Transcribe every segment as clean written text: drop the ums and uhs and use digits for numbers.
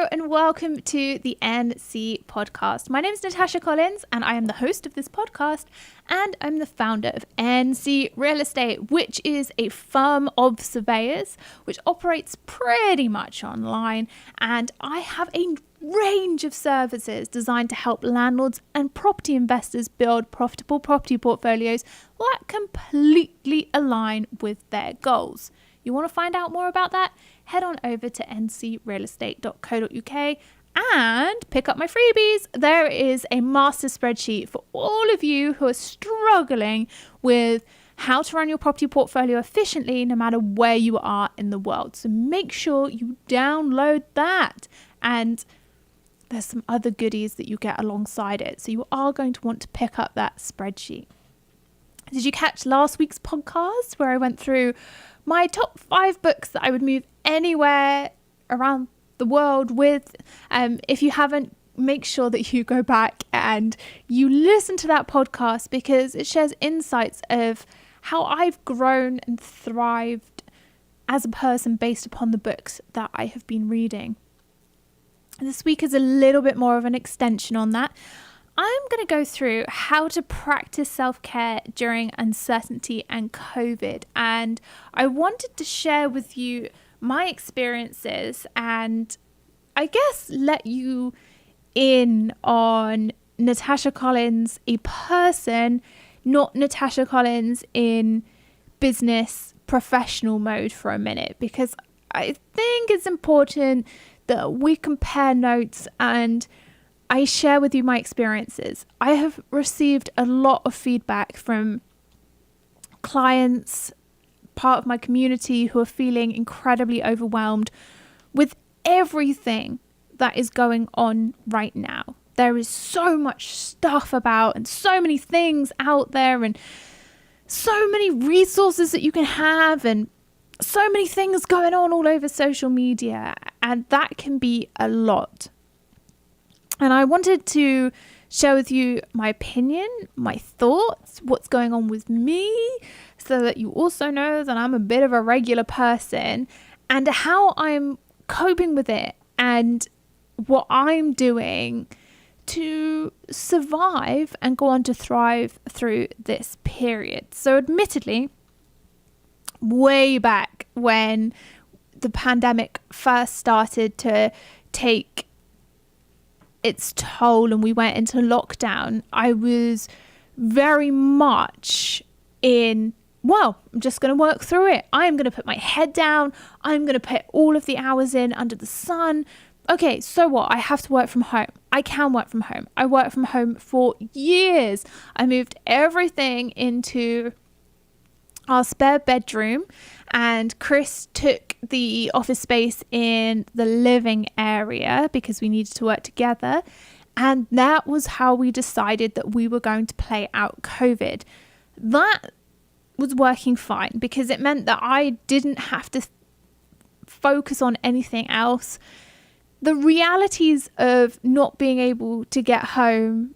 Hello and welcome to the NC podcast. My name is Natasha Collins and I am the host of this podcast, and I'm the founder of NC Real Estate, which is a firm of surveyors which operates pretty much online, and I have a range of services designed to help landlords and property investors build profitable property portfolios that completely align with their goals. You want to find out more about that? Head on over to ncrealestate.co.uk and pick up my freebies. There is a master spreadsheet for all of you who are struggling with how to run your property portfolio efficiently no matter where you are in the world. So make sure you download that. And there's some other goodies that you get alongside it. So you are going to want to pick up that spreadsheet. Did you catch last week's podcast where I went through my top 5 books that I would move anywhere around the world with? If you haven't, make sure that you go back and you listen to that podcast, because it shares insights of how I've grown and thrived as a person based upon the books that I have been reading. This week is a little bit more of an extension on that. I'm going to go through how to practice self-care during uncertainty and COVID. And I wanted to share with you my experiences and I guess let you in on Natasha Collins, a person, not Natasha Collins in business professional mode for a minute, because I think it's important that we compare notes and I share with you my experiences. I have received a lot of feedback from clients, part of my community, who are feeling incredibly overwhelmed with everything that is going on right now. There is so much stuff about and so many things out there and so many resources that you can have and so many things going on all over social media, and that can be a lot. And I wanted to share with you my opinion, my thoughts, what's going on with me, so that you also know that I'm a bit of a regular person and how I'm coping with it and what I'm doing to survive and go on to thrive through this period. So admittedly, way back when the pandemic first started to take its toll and we went into lockdown, I was very much in, well, I'm just going to work through it. I'm going to put my head down. I'm going to put all of the hours in under the sun. Okay, so what? I have to work from home. I can work from home. I worked from home for years. I moved everything into our spare bedroom, and Chris took the office space in the living area because we needed to work together. And that was how we decided that we were going to play out COVID. That was working fine because it meant that I didn't have to focus on anything else. The realities of not being able to get home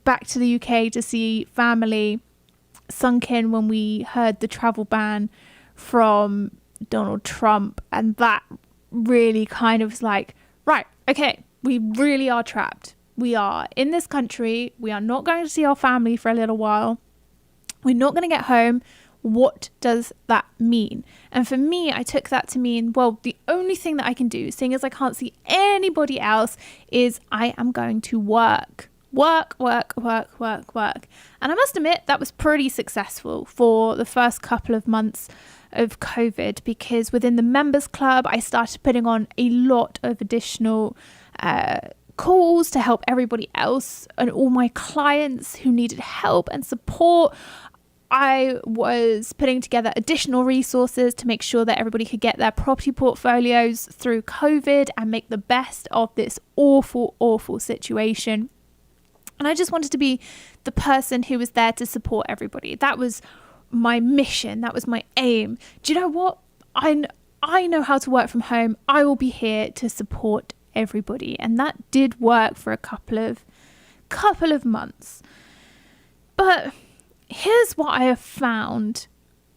back to the UK to see family sunk in when we heard the travel ban from Donald Trump, and that really kind of was like, right, okay, we really are trapped. We are in this country. We are not going to see our family for a little while. We're not going to get home. What does that mean? And for me, I took that to mean, well, the only thing that I can do, seeing as I can't see anybody else, is I am going to work. And I must admit that was pretty successful for the first couple of months of COVID, because within the members club, I started putting on a lot of additional calls to help everybody else and all my clients who needed help and support. I was putting together additional resources to make sure that everybody could get their property portfolios through COVID and make the best of this awful, awful situation. And I just wanted to be the person who was there to support everybody. That was my mission. That was my aim. Do you know what? I know how to work from home. I will be here to support everybody. And that did work for a couple of months. But here's what I have found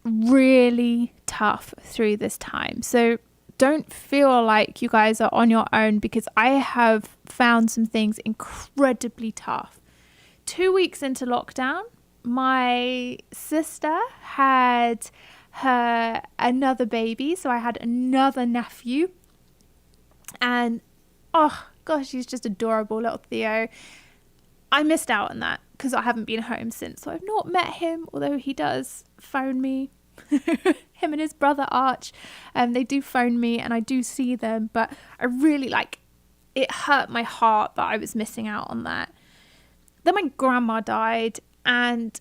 really tough through this time. So don't feel like you guys are on your own, because I have found some things incredibly tough. 2 weeks into lockdown, my sister had another baby. So I had another nephew, and oh gosh, he's just adorable, little Theo. I missed out on that because I haven't been home since. So I've not met him, although he does phone me. Him and his brother Arch, they do phone me and I do see them, but I really it hurt my heart that I was missing out on that. Then my grandma died, and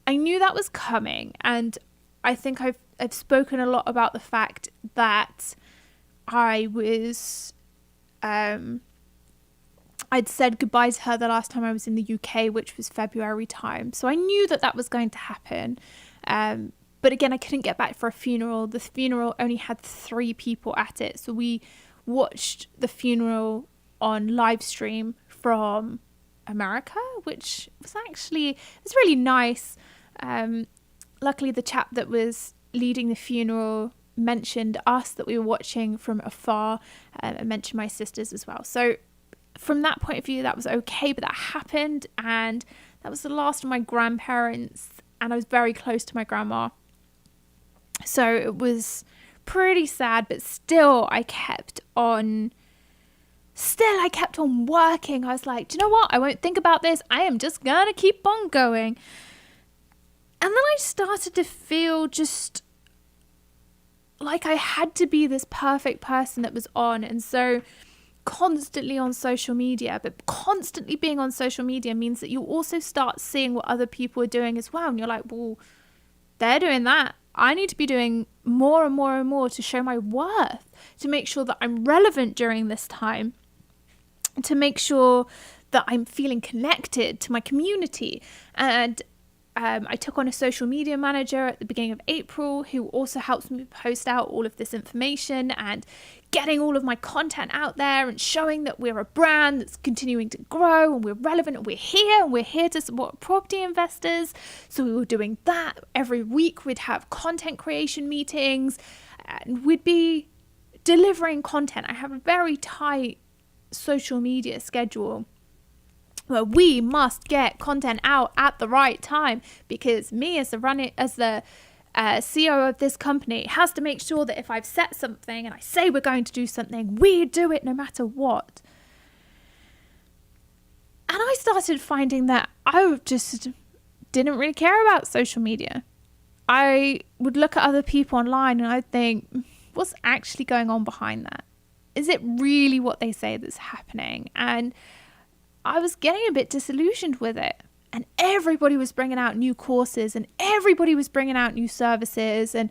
I knew that was coming, and I think I've spoken a lot about the fact that I was I'd said goodbye to her the last time I was in the UK, which was February time. So I knew that was going to happen. But again, I couldn't get back for a funeral. The funeral only had 3 people at it. So we watched the funeral on live stream from America, which was really nice. Luckily, the chap that was leading the funeral mentioned us, that we were watching from afar, and mentioned my sisters as well. So from that point of view, that was okay, but that happened, and that was the last of my grandparents, and I was very close to my grandma. So it was pretty sad, but still I kept on working. I was like, do you know what? I won't think about this. I am just gonna keep on going. And then I started to feel just like I had to be this perfect person that was on. And so constantly on social media, but constantly being on social media means that you also start seeing what other people are doing as well. And you're like, well, they're doing that. I need to be doing more and more and more to show my worth, to make sure that I'm relevant during this time, to make sure that I'm feeling connected to my community. And I took on a social media manager at the beginning of April, who also helps me post out all of this information and getting all of my content out there and showing that we're a brand that's continuing to grow and we're relevant and we're here to support property investors. So we were doing that every week. We'd have content creation meetings and we'd be delivering content. I have a very tight social media schedule where we must get content out at the right time, because me as the CEO of this company has to make sure that if I've set something and I say we're going to do something, we do it no matter what. And I started finding that I just didn't really care about social media. I would look at other people online and I'd think, what's actually going on behind that? Is it really what they say that's happening? And I was getting a bit disillusioned with it. And everybody was bringing out new courses and everybody was bringing out new services. And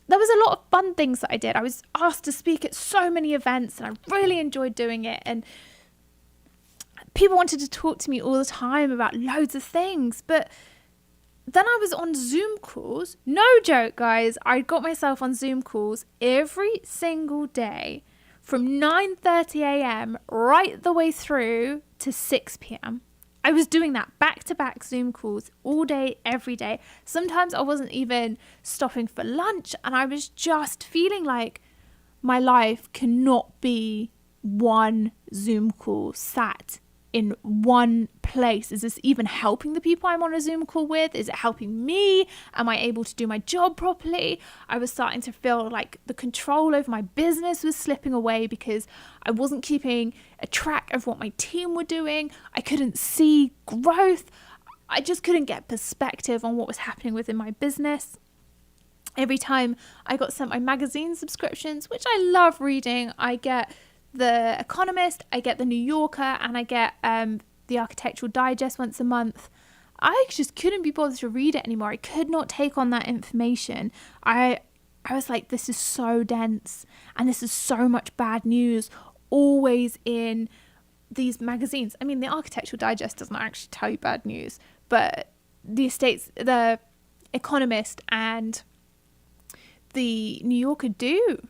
there was a lot of fun things that I did. I was asked to speak at so many events and I really enjoyed doing it. And people wanted to talk to me all the time about loads of things. But then I was on Zoom calls. No joke, guys. I got myself on Zoom calls every single day from 9:30 a.m. right the way through to 6 p.m. I was doing that back-to-back Zoom calls all day, every day. Sometimes I wasn't even stopping for lunch, and I was just feeling like my life cannot be one Zoom call sat in one place. Is this even helping the people I'm on a Zoom call with? Is it helping me? Am I able to do my job properly? I was starting to feel like the control over my business was slipping away because I wasn't keeping a track of what my team were doing. I couldn't see growth. I just couldn't get perspective on what was happening within my business. Every time I got sent my magazine subscriptions, which I love reading, I get The Economist, I get The New Yorker, and I get the Architectural Digest once a month. I just couldn't be bothered to read it anymore. I could not take on that information. I was like, this is so dense and this is so much bad news always in these magazines. I mean, the Architectural Digest doesn't actually tell you bad news, but the Economist and the New Yorker do.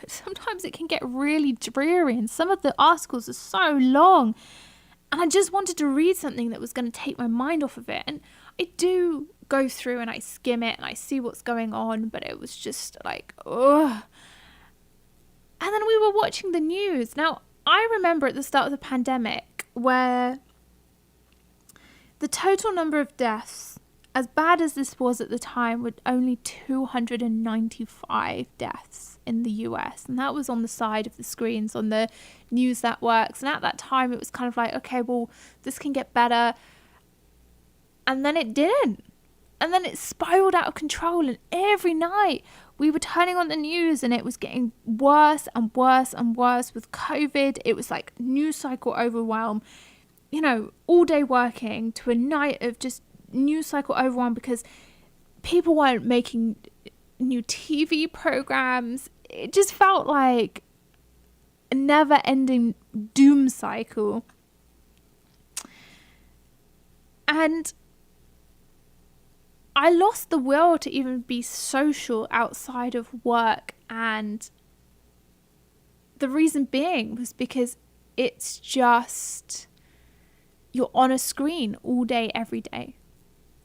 Sometimes it can get really dreary and some of the articles are so long, and I just wanted to read something that was going to take my mind off of it. And I do go through and I skim it and I see what's going on, but it was just like, ugh. And then we were watching the news. Now, I remember at the start of the pandemic where the total number of deaths, as bad as this was at the time, were only 295 deaths in the US. And that was on the side of the screens on the news networks. And at that time, it was kind of like, okay, well, this can get better. And then it didn't. And then it spiraled out of control. And every night we were turning on the news and it was getting worse and worse and worse with COVID. It was like news cycle overwhelm, all day working to a night of just news cycle overwhelm because people weren't making new TV programs. It just felt like a never ending doom cycle. And I lost the will to even be social outside of work, and the reason being was because it's just, you're on a screen all day, every day,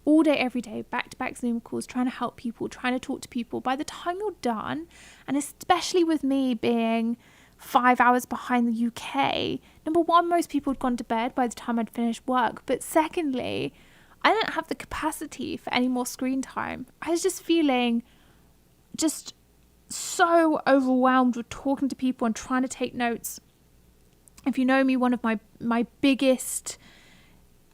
back-to-back Zoom calls, trying to help people, trying to talk to people. By the time you're done, and especially with me being 5 hours behind the UK, number one, most people had gone to bed by the time I'd finished work, but secondly, I didn't have the capacity for any more screen time. I was just feeling just so overwhelmed with talking to people and trying to take notes. If you know me, one of my biggest,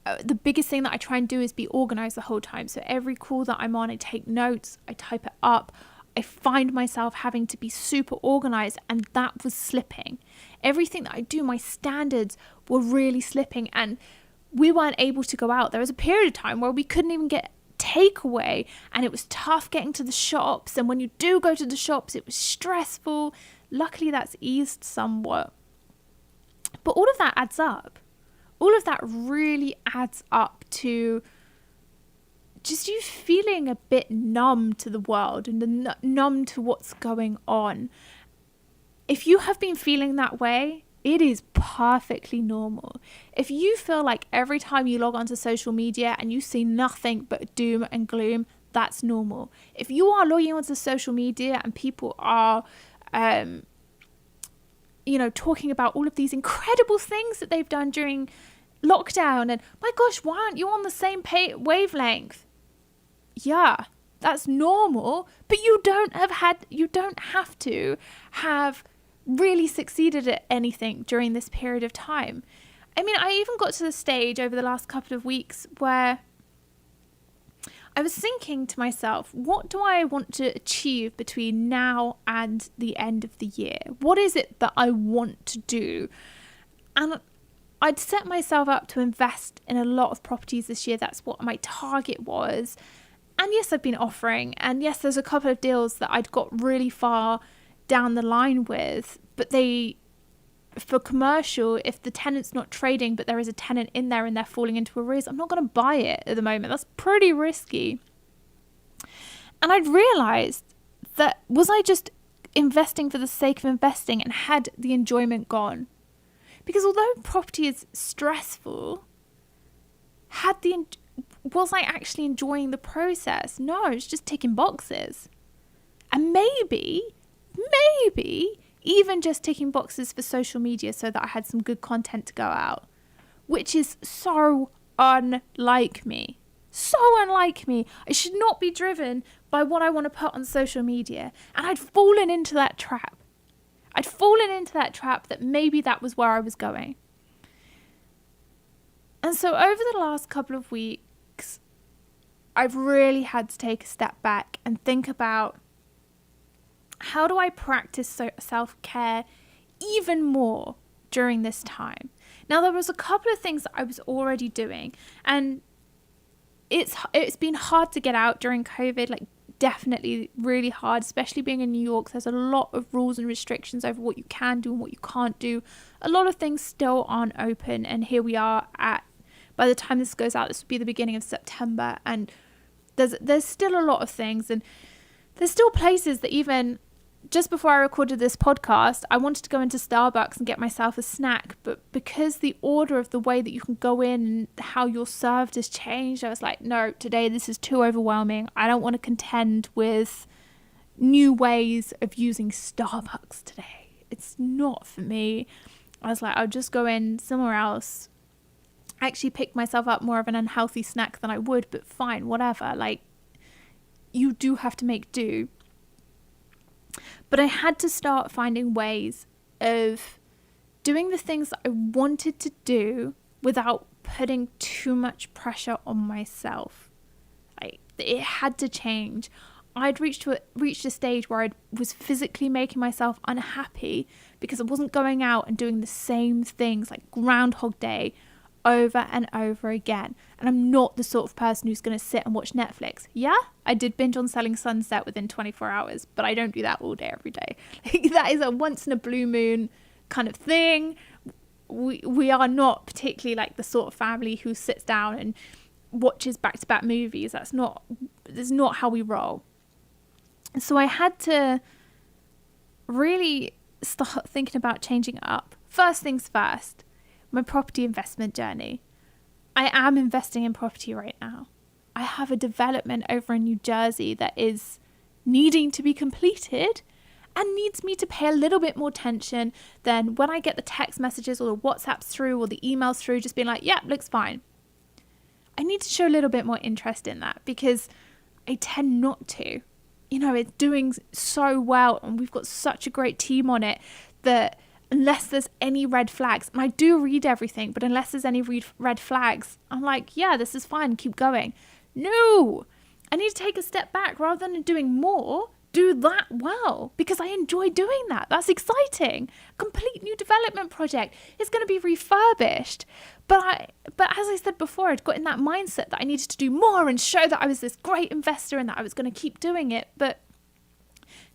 the biggest thing that I try and do is be organized the whole time. So every call that I'm on, I take notes, I type it up. I find myself having to be super organized, and that was slipping. Everything that I do, my standards were really slipping, and we weren't able to go out. There was a period of time where we couldn't even get takeaway, and it was tough getting to the shops. And when you do go to the shops, it was stressful. Luckily, that's eased somewhat. But all of that adds up. All of that really adds up to just you feeling a bit numb to the world and numb to what's going on. If you have been feeling that way, it is perfectly normal. If you feel like every time you log onto social media and you see nothing but doom and gloom, that's normal. If you are logging onto social media and people are, talking about all of these incredible things that they've done during lockdown, and my gosh, why aren't you on the same wavelength? Yeah, that's normal, but you don't have to have really succeeded at anything during this period of time. I mean, I even got to the stage over the last couple of weeks where I was thinking to myself, what do I want to achieve between now and the end of the year? What is it that I want to do? And I'd set myself up to invest in a lot of properties this year. That's what my target was. And yes, I've been offering. And yes, there's a couple of deals that I'd got really far down the line with, but for commercial, if the tenant's not trading but there is a tenant in there and they're falling into arrears, I'm not going to buy it at the moment. That's pretty risky. And I'd realized that, was I just investing for the sake of investing, and had the enjoyment gone? Because although property is stressful, was I actually enjoying the process? No, it's just ticking boxes. And maybe even just ticking boxes for social media so that I had some good content to go out, which is so unlike me. So unlike me. I should not be driven by what I want to put on social media. And I'd fallen into that trap. That maybe that was where I was going. And so over the last couple of weeks, I've really had to take a step back and think about, how do I practice self-care even more during this time? Now, there was a couple of things that I was already doing, and it's been hard to get out during COVID, like definitely really hard, especially being in New York. There's a lot of rules and restrictions over what you can do and what you can't do. A lot of things still aren't open, and here we are by the time this goes out, this will be the beginning of September, and there's still a lot of things, and there's still places that even just before I recorded this podcast, I wanted to go into Starbucks and get myself a snack, but because the order of the way that you can go in and how you're served has changed, I was like, no, today this is too overwhelming. I don't want to contend with new ways of using Starbucks today. it's not for me. I was like, I'll just go in somewhere else. I actually picked myself up more of an unhealthy snack than I would, but fine, whatever. Like, you do have to make do. But I had to start finding ways of doing the things that I wanted to do without putting too much pressure on myself. Like, it had to change. I'd reached a stage where I was physically making myself unhappy because I wasn't going out and doing the same things, like Groundhog Day, over and over again. And I'm not the sort of person who's going to sit and watch Netflix. Yeah, I did binge on Selling Sunset within 24 hours, but I don't do that all day, every day. Like, that is a once in a blue moon kind of thing. We are not particularly like the sort of family who sits down and watches back-to-back movies. That's not how we roll. So I had to really start thinking about changing it up. First things first, my property investment journey. I am investing in property right now. I have a development over in New Jersey that is needing to be completed and needs me to pay a little bit more attention than when I get the text messages or the WhatsApps through or the emails through, just being like, yeah, looks fine. I need to show a little bit more interest in that because I tend not to. You know, it's doing so well and we've got such a great team on it that unless there's any red flags, and I do read everything, but unless there's any red flags, I'm like, yeah, this is fine, keep going. No, I need to take a step back rather than doing more. Do that well because I enjoy doing that. That's exciting. Complete new development project. It's going to be refurbished. But as I said before, I'd got in that mindset that I needed to do more and show that I was this great investor and that I was going to keep doing it. But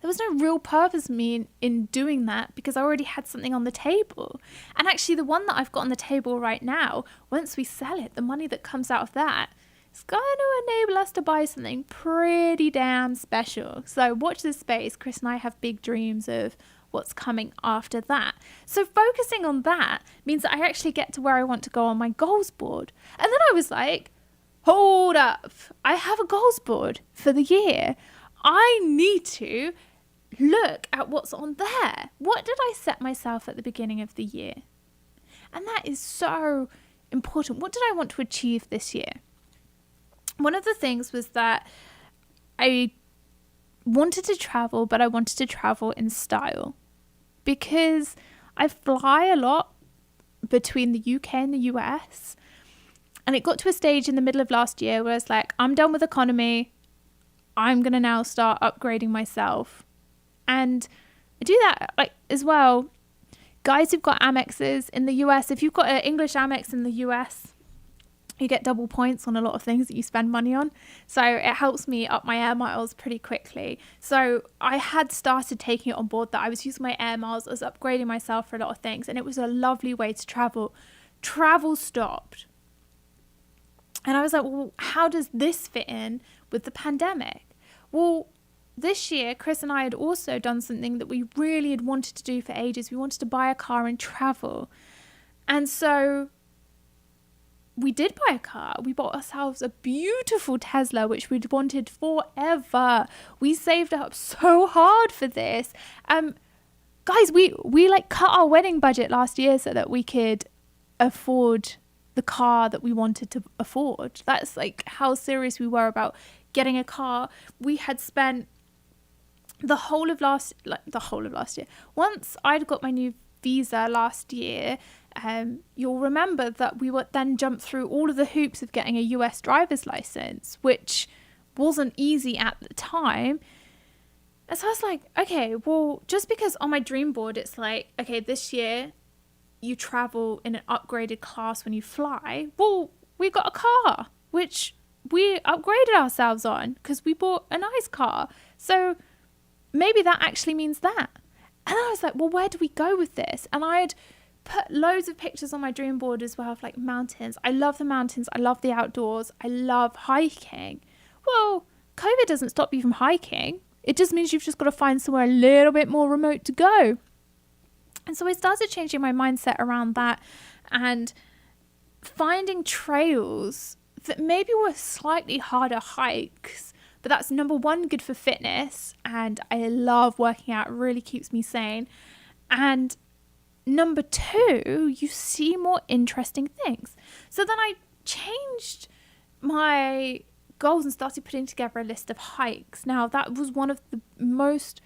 there was no real purpose in doing that because I already had something on the table. And actually the one that I've got on the table right now, once we sell it, the money that comes out of that, it's going to enable us to buy something pretty damn special. So watch this space. Chris and I have big dreams of what's coming after that. So focusing on that means that I actually get to where I want to go on my goals board. And then I was like, hold up. I have a goals board for the year. I need to look at what's on there. What did I set myself at the beginning of the year? And that is so important. What did I want to achieve this year? One of the things was that I wanted to travel, but I wanted to travel in style because I fly a lot between the UK and the US. And it got to a stage in the middle of last year where it's like, I'm done with economy. I'm going to now start upgrading myself. And I do that like as well. Guys who've got Amexes in the US, if you've got an English Amex in the US, you get double points on a lot of things that you spend money on. So it helps me up my air miles pretty quickly. So I had started taking it on board that I was using my air miles as upgrading myself for a lot of things. And it was a lovely way to travel. Travel stopped. And I was like, well, how does this fit in with the pandemic? Well, this year, Chris and I had also done something that we really had wanted to do for ages. We wanted to buy a car and travel. And so we did buy a car. We bought ourselves a beautiful Tesla, which we'd wanted forever. We saved up so hard for this. Guys, we like cut our wedding budget last year so that we could afford the car that we wanted to afford. That's like how serious we were about getting a car. We had spent the whole of last year. Once I'd got my new visa last year, you'll remember that we would then jump through all of the hoops of getting a US driver's license, which wasn't easy at the time. And so I was like, okay, well, just because on my dream board it's like, okay, this year you travel in an upgraded class when you fly. Well, we got a car, which we upgraded ourselves on because we bought a nice car. So maybe that actually means that. And I was like, well, where do we go with this? And I had put loads of pictures on my dream board as well of like mountains. I love the mountains. I love the outdoors. I love hiking. Well, COVID doesn't stop you from hiking. It just means you've just got to find somewhere a little bit more remote to go. And so I started changing my mindset around that and finding trails that maybe were slightly harder hikes, but that's number one, good for fitness. And I love working out. It really keeps me sane. And number two, you see more interesting things. So then I changed my goals and started putting together a list of hikes. Now, that was one of the most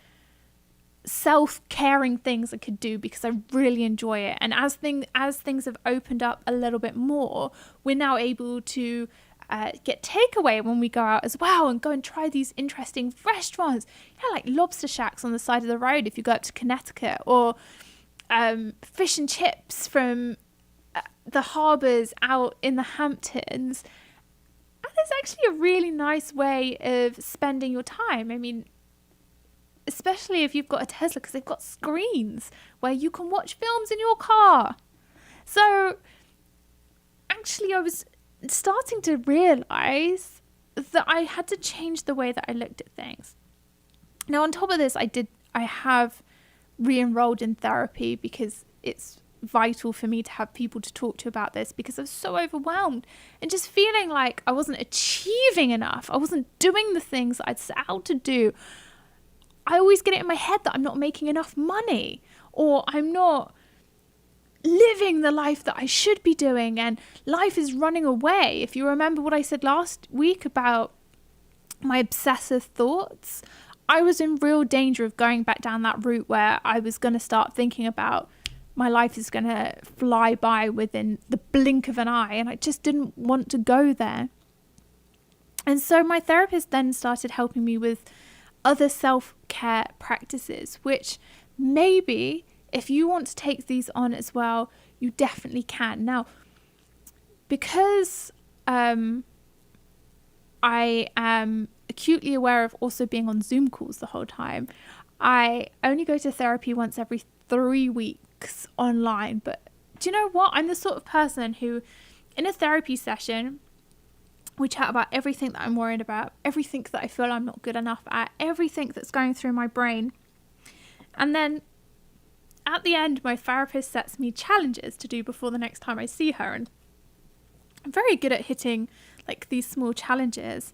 self-caring things I could do because I really enjoy it. And as things have opened up a little bit more, we're now able to get takeaway when we go out as well, and go and try these interesting restaurants, like lobster shacks on the side of the road if you go up to Connecticut, or fish and chips from the harbours out in the Hamptons. And it's actually a really nice way of spending your time. I mean, especially if you've got a Tesla, because they've got screens where you can watch films in your car. So actually, I was starting to realise that I had to change the way that I looked at things. Now, on top of this, I have re-enrolled in therapy because it's vital for me to have people to talk to about this, because I was so overwhelmed and just feeling like I wasn't achieving enough. I wasn't doing the things that I'd set out to do. I always get it in my head that I'm not making enough money, or I'm not living the life that I should be doing, and life is running away. If you remember what I said last week about my obsessive thoughts, I was in real danger of going back down that route where I was going to start thinking about my life is going to fly by within the blink of an eye, and I just didn't want to go there. And so my therapist then started helping me with other self-care practices, which maybe if you want to take these on as well, you definitely can. Now, because I am acutely aware of also being on Zoom calls the whole time, I only go to therapy once every 3 weeks online. But do you know what? I'm the sort of person who, in a therapy session, we chat about everything that I'm worried about, everything that I feel I'm not good enough at, everything that's going through my brain. And then at the end, my therapist sets me challenges to do before the next time I see her. And I'm very good at hitting like these small challenges.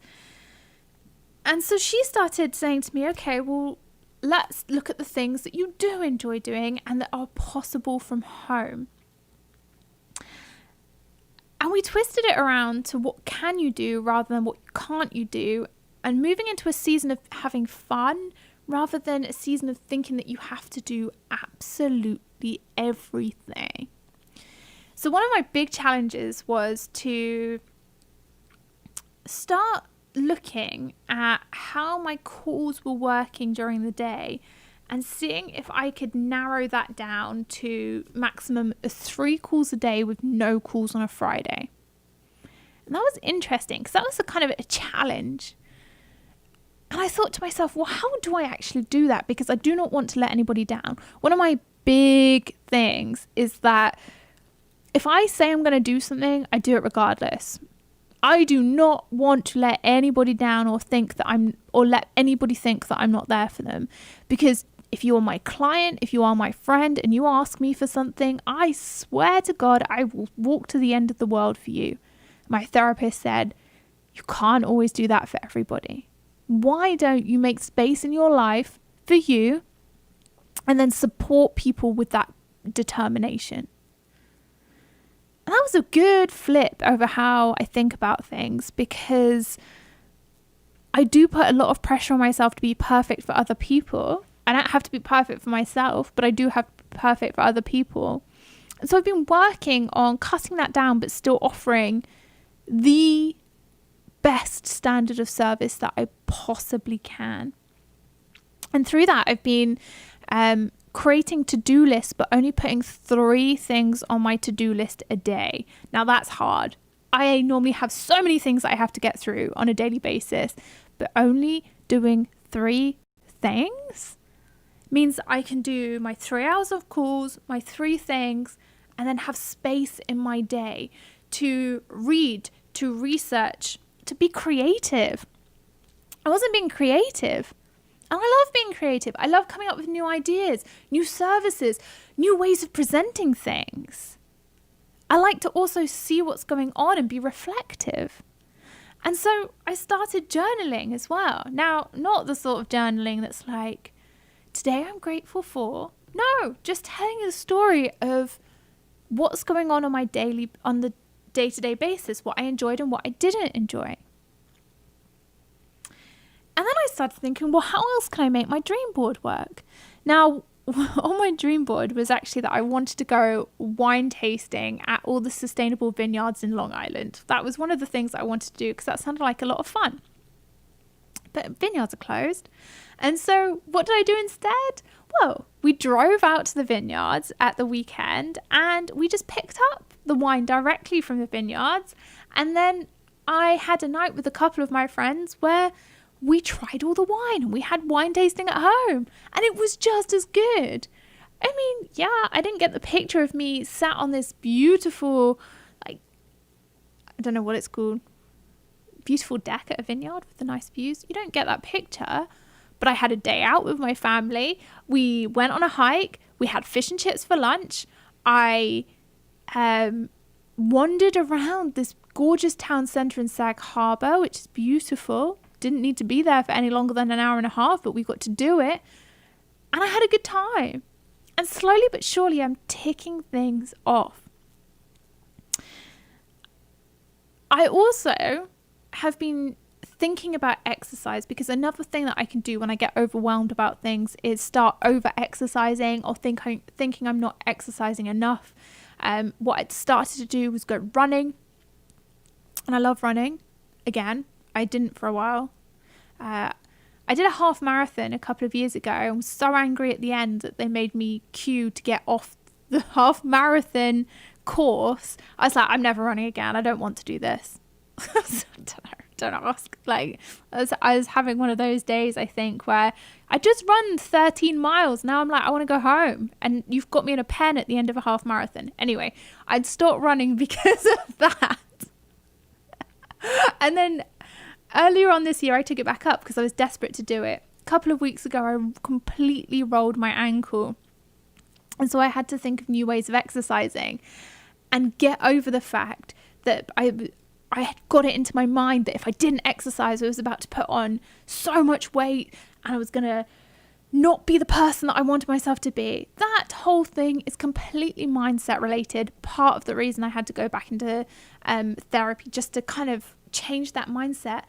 And so she started saying to me, okay, well, let's look at the things that you do enjoy doing and that are possible from home. And we twisted it around to what can you do rather than what can't you do, and moving into a season of having fun rather than a season of thinking that you have to do absolutely everything. So one of my big challenges was to start looking at how my calls were working during the day and seeing if I could narrow that down to maximum 3 calls a day with no calls on a Friday. And that was interesting because that was a kind of a challenge. And I thought to myself, well, how do I actually do that? Because I do not want to let anybody down. One of my big things is that if I say I'm going to do something, I do it regardless. I do not want to let anybody down or let anybody think that I'm not there for them. Because if you're my client, if you are my friend and you ask me for something, I swear to God, I will walk to the end of the world for you. My therapist said, you can't always do that for everybody. Why don't you make space in your life for you and then support people with that determination? And that was a good flip over how I think about things, because I do put a lot of pressure on myself to be perfect for other people. I don't have to be perfect for myself, but I do have to be perfect for other people. And so I've been working on cutting that down, but still offering the best standard of service that I possibly can. And through that, I've been creating to-do lists, but only putting 3 things on my to-do list a day. Now that's hard. I normally have so many things that I have to get through on a daily basis, but only doing 3 things means I can do my 3 hours of calls, my 3 things, and then have space in my day to read, to research, to be creative. I wasn't being creative. And I love being creative. I love coming up with new ideas, new services, new ways of presenting things. I like to also see what's going on and be reflective. And so I started journaling as well. Now, not the sort of journaling that's like, today I'm grateful for. No, just telling you the story of what's going on on the day-to-day basis, what I enjoyed and what I didn't enjoy. And then I started thinking, well, how else can I make my dream board work? Now, on my dream board was actually that I wanted to go wine tasting at all the sustainable vineyards in Long Island. That was one of the things I wanted to do because that sounded like a lot of fun. But vineyards are closed. And so what did I do instead? Well, we drove out to the vineyards at the weekend and we just picked up the wine directly from the vineyards. And then I had a night with a couple of my friends where we tried all the wine and we had wine tasting at home and it was just as good. I mean, yeah, I didn't get the picture of me sat on this beautiful, like, I don't know what it's called, beautiful deck at a vineyard with the nice views. You don't get that picture. But I had a day out with my family. We went on a hike. We had fish and chips for lunch. I wandered around this gorgeous town centre in Sag Harbor, which is beautiful. Didn't need to be there for any longer than an hour and a half, but we got to do it. And I had a good time. And slowly but surely, I'm ticking things off. I also have been thinking about exercise, because another thing that I can do when I get overwhelmed about things is start over exercising or thinking I'm not exercising enough. What I started to do was go running, and I love running. Again, I didn't for a while. I did a half marathon a couple of years ago. I was so angry at the end that they made me queue to get off the half marathon course. I was like, I'm never running again. I don't want to do this. Don't ask. Like, I was having one of those days, I think, where I just run 13 miles. Now I'm like, I want to go home. And you've got me in a pen at the end of a half marathon. Anyway, I'd stopped running because of that. And then earlier on this year, I took it back up because I was desperate to do it. A couple of weeks ago, I completely rolled my ankle. And so I had to think of new ways of exercising and get over the fact that I had got it into my mind that if I didn't exercise, I was about to put on so much weight and I was going to not be the person that I wanted myself to be. That whole thing is completely mindset related. Part of the reason I had to go back into therapy, just to kind of change that mindset.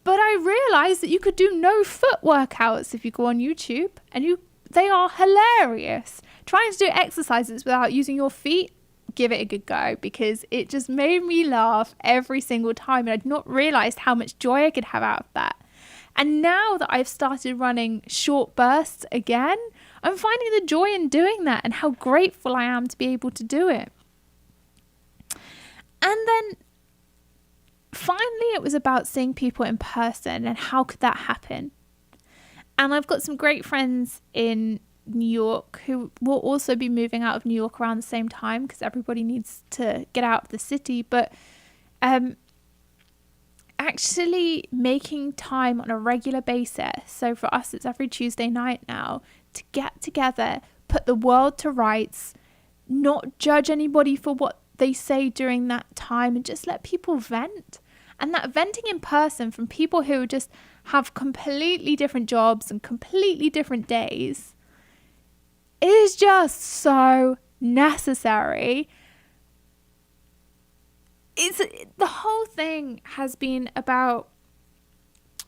But I realized that you could do no foot workouts if you go on YouTube, and they are hilarious. Trying to do exercises without using your feet, give it a good go, because it just made me laugh every single time, and I'd not realized how much joy I could have out of that. And now that I've started running short bursts again, I'm finding the joy in doing that and how grateful I am to be able to do it. And then finally it was about seeing people in person and how could that happen. And I've got some great friends in New York who will also be moving out of New York around the same time, because everybody needs to get out of the city. But actually making time on a regular basis, so for us it's every Tuesday night now, to get together, put the world to rights, not judge anybody for what they say during that time, and just let people vent. And that venting in person from people who just have completely different jobs and completely different days is just so necessary. The whole thing has been about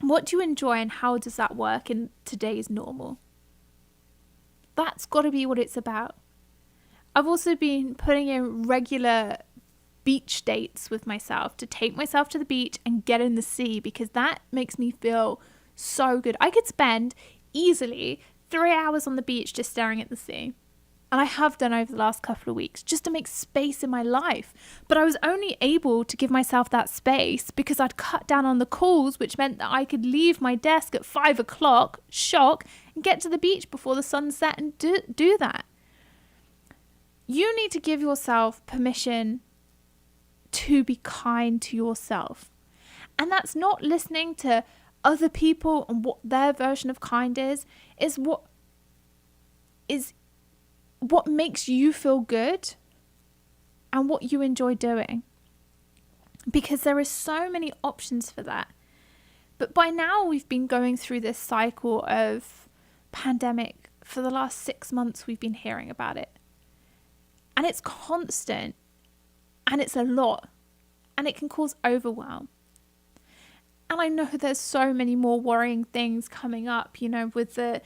what do you enjoy and how does that work in today's normal. That's got to be what it's about. I've also been putting in regular beach dates with myself to take myself to the beach and get in the sea, because that makes me feel so good. I could spend easily 3 hours on the beach just staring at the sea. And I have done over the last couple of weeks just to make space in my life. But I was only able to give myself that space because I'd cut down on the calls, which meant that I could leave my desk at 5 o'clock, shock, and get to the beach before the sun set and do that. You need to give yourself permission to be kind to yourself. And that's not listening to other people and what their version of kind is what makes you feel good and what you enjoy doing. Because there are so many options for that. But by now we've been going through this cycle of pandemic for the last 6 months we've been hearing about it. And it's constant, and it's a lot, and it can cause overwhelm. And I know there's so many more worrying things coming up, with the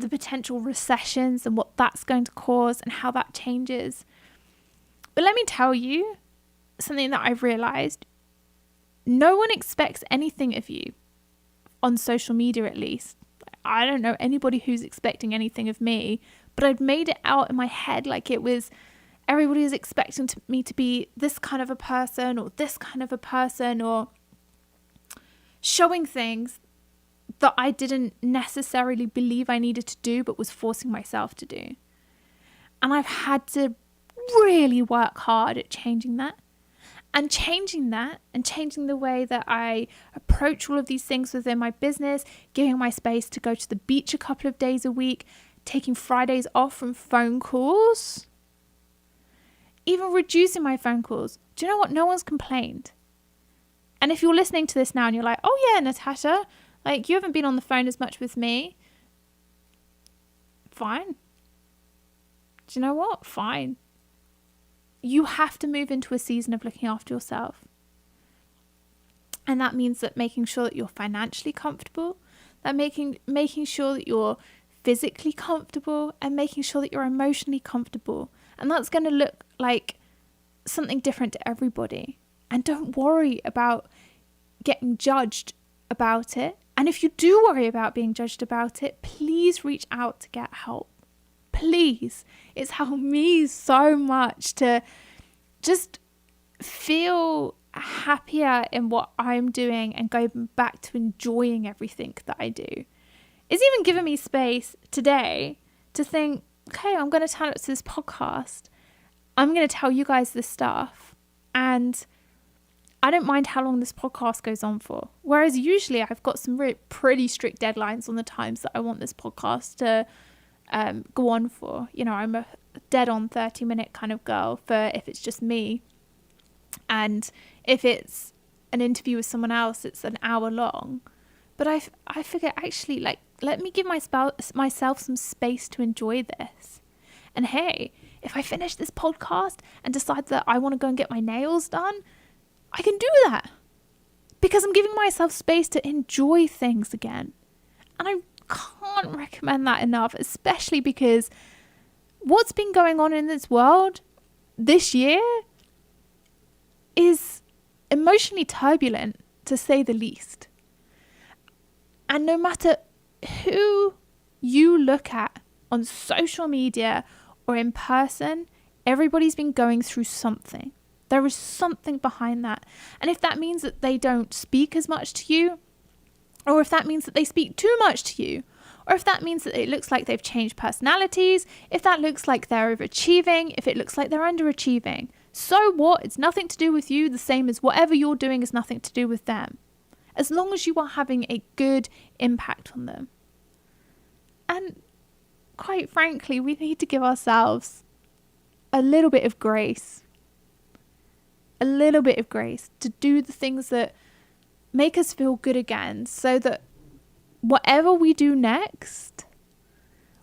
potential recessions and what that's going to cause and how that changes. But let me tell you something that I've realized. No one expects anything of you, on social media at least. I don't know anybody who's expecting anything of me, but I'd made it out in my head like it was everybody is expecting me to be this kind of a person or this kind of a person, or showing things that I didn't necessarily believe I needed to do but was forcing myself to do. And I've had to really work hard at changing that. And changing the way that I approach all of these things within my business, giving my space to go to the beach a couple of days a week, taking Fridays off from phone calls, even reducing my phone calls. Do you know what? No one's complained. And if you're listening to this now and you're like, oh yeah, Natasha, like you haven't been on the phone as much with me. Fine. Do you know what? Fine. You have to move into a season of looking after yourself. And that means that making sure that you're financially comfortable, that making sure that you're physically comfortable, and making sure that you're emotionally comfortable. And that's going to look like something different to everybody. And don't worry about getting judged about it. And if you do worry about being judged about it, please reach out to get help. Please. It's helped me so much to just feel happier in what I'm doing and go back to enjoying everything that I do. It's even given me space today to think, okay, I'm going to turn up to this podcast. I'm going to tell you guys this stuff. And I don't mind how long this podcast goes on for. Whereas usually I've got some pretty strict deadlines on the times that I want this podcast to go on for. I'm a dead on 30-minute kind of girl for if it's just me. And if it's an interview with someone else, it's an hour long. But I figure actually, like, let me give myself some space to enjoy this. And hey, if I finish this podcast and decide that I want to go and get my nails done, I can do that. Because I'm giving myself space to enjoy things again. And I can't recommend that enough, especially because what's been going on in this world this year is emotionally turbulent, to say the least. And no matter who you look at on social media or in person, everybody's been going through something. There is something behind that. And if that means that they don't speak as much to you, or if that means that they speak too much to you, or if that means that it looks like they've changed personalities, if that looks like they're overachieving, if it looks like they're underachieving, so what? It's nothing to do with you, the same as whatever you're doing is nothing to do with them. As long as you are having a good impact on them. And quite frankly, we need to give ourselves a little bit of grace. A little bit of grace to do the things that make us feel good again, so that whatever we do next,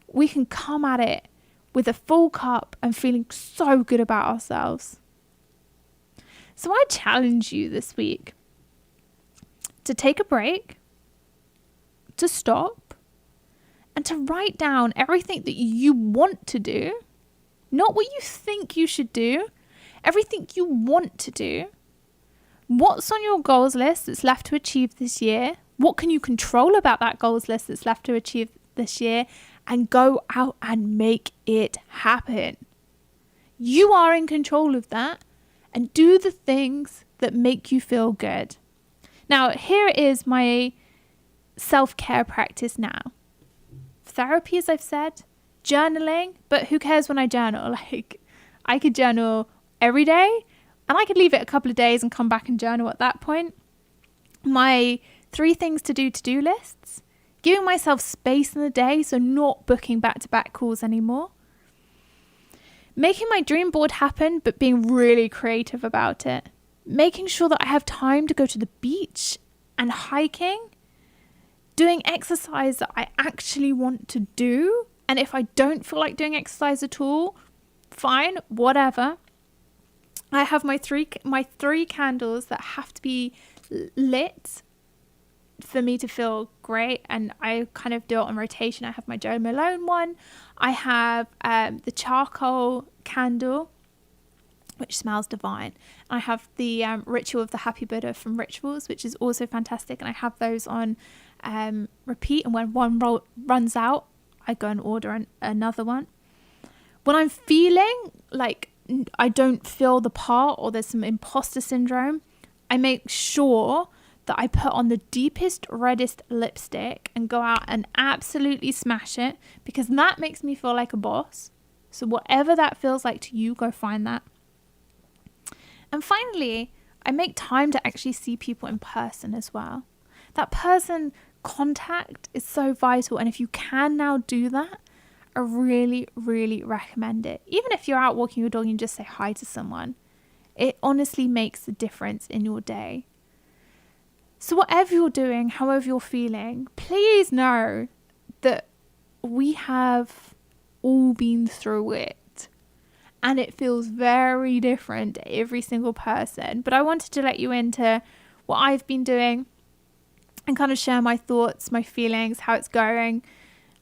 we can come at it with a full cup and feeling so good about ourselves. So I challenge you this week to take a break, to stop, and to write down everything that you want to do, not what you think you should do, everything you want to do. What's on your goals list that's left to achieve this year? What can you control about that goals list that's left to achieve this year? And go out and make it happen. You are in control of that, and do the things that make you feel good. Now, here is my self-care practice now. Therapy, as I've said, journaling, but who cares when I journal? Like, I could journal every day, and I could leave it a couple of days and come back and journal at that point. My 3 things to do lists. Giving myself space in the day, so not booking back-to-back calls anymore. Making my dream board happen, but being really creative about it. Making sure that I have time to go to the beach and hiking. Doing exercise that I actually want to do And if I don't feel like doing exercise at all, fine, whatever. I have my three candles that have to be lit for me to feel great, and I kind of do it on rotation. I have my Jo Malone one. I have the charcoal candle, which smells divine. I have the Ritual of the Happy Buddha from Rituals, which is also fantastic, and I have those on repeat, and when one runs out, I go and order another one. When I'm feeling like I don't feel the part, or there's some imposter syndrome, I make sure that I put on the deepest, reddest lipstick and go out and absolutely smash it, because that makes me feel like a boss. So whatever that feels like to you, go find that. And finally, I make time to actually see people in person as well. That person contact is so vital. And if you can now do that, I really, really recommend it. Even if you're out walking your dog and you just say hi to someone, it honestly makes a difference in your day. So whatever you're doing, however you're feeling, please know that we have all been through it. And it feels very different to every single person. But I wanted to let you into what I've been doing and kind of share my thoughts, my feelings, how it's going.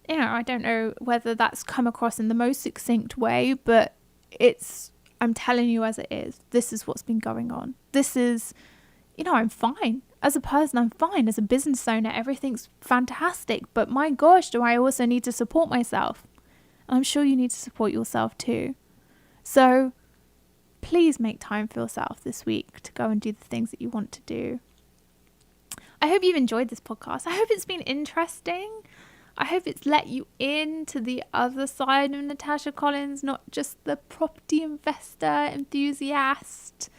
I don't know whether that's come across in the most succinct way, but I'm telling you as it is. This is what's been going on. This is, I'm fine. As a person, I'm fine. As a business owner, everything's fantastic. But my gosh, do I also need to support myself? I'm sure you need to support yourself too. So please make time for yourself this week to go and do the things that you want to do. I hope you've enjoyed this podcast. I hope it's been interesting. I hope it's let you into the other side of Natasha Collins, not just the property investor enthusiast.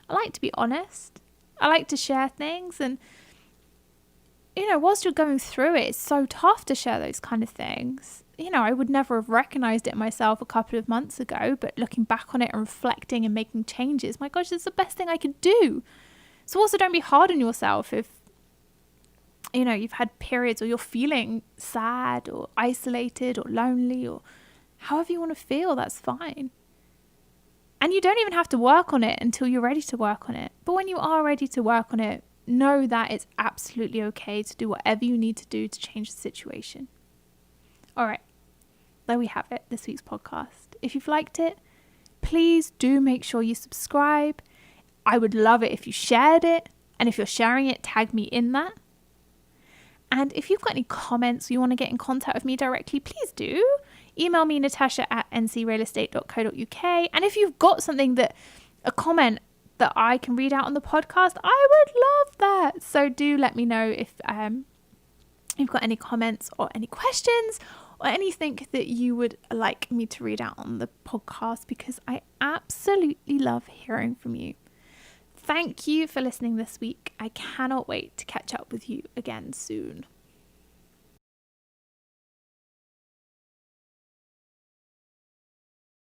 I like to be honest. I like to share things, and whilst you're going through it, it's so tough to share those kind of things. I would never have recognized it myself a couple of months ago, but looking back on it and reflecting and making changes, my gosh, it's the best thing I could do. So also don't be hard on yourself if you've had periods or you're feeling sad or isolated or lonely, or however you want to feel, that's fine. And you don't even have to work on it until you're ready to work on it. But when you are ready to work on it, know that it's absolutely okay to do whatever you need to do to change the situation. All right, there we have it, this week's podcast. If you've liked it, please do make sure you subscribe. I would love it if you shared it. And if you're sharing it, tag me in that. And if you've got any comments or you want to get in contact with me directly, please do. Email me, natasha@ncrealestate.co.uk. And if you've got a comment that I can read out on the podcast, I would love that. So do let me know if you've got any comments or any questions or anything that you would like me to read out on the podcast, because I absolutely love hearing from you. Thank you for listening this week. I cannot wait to catch up with you again soon.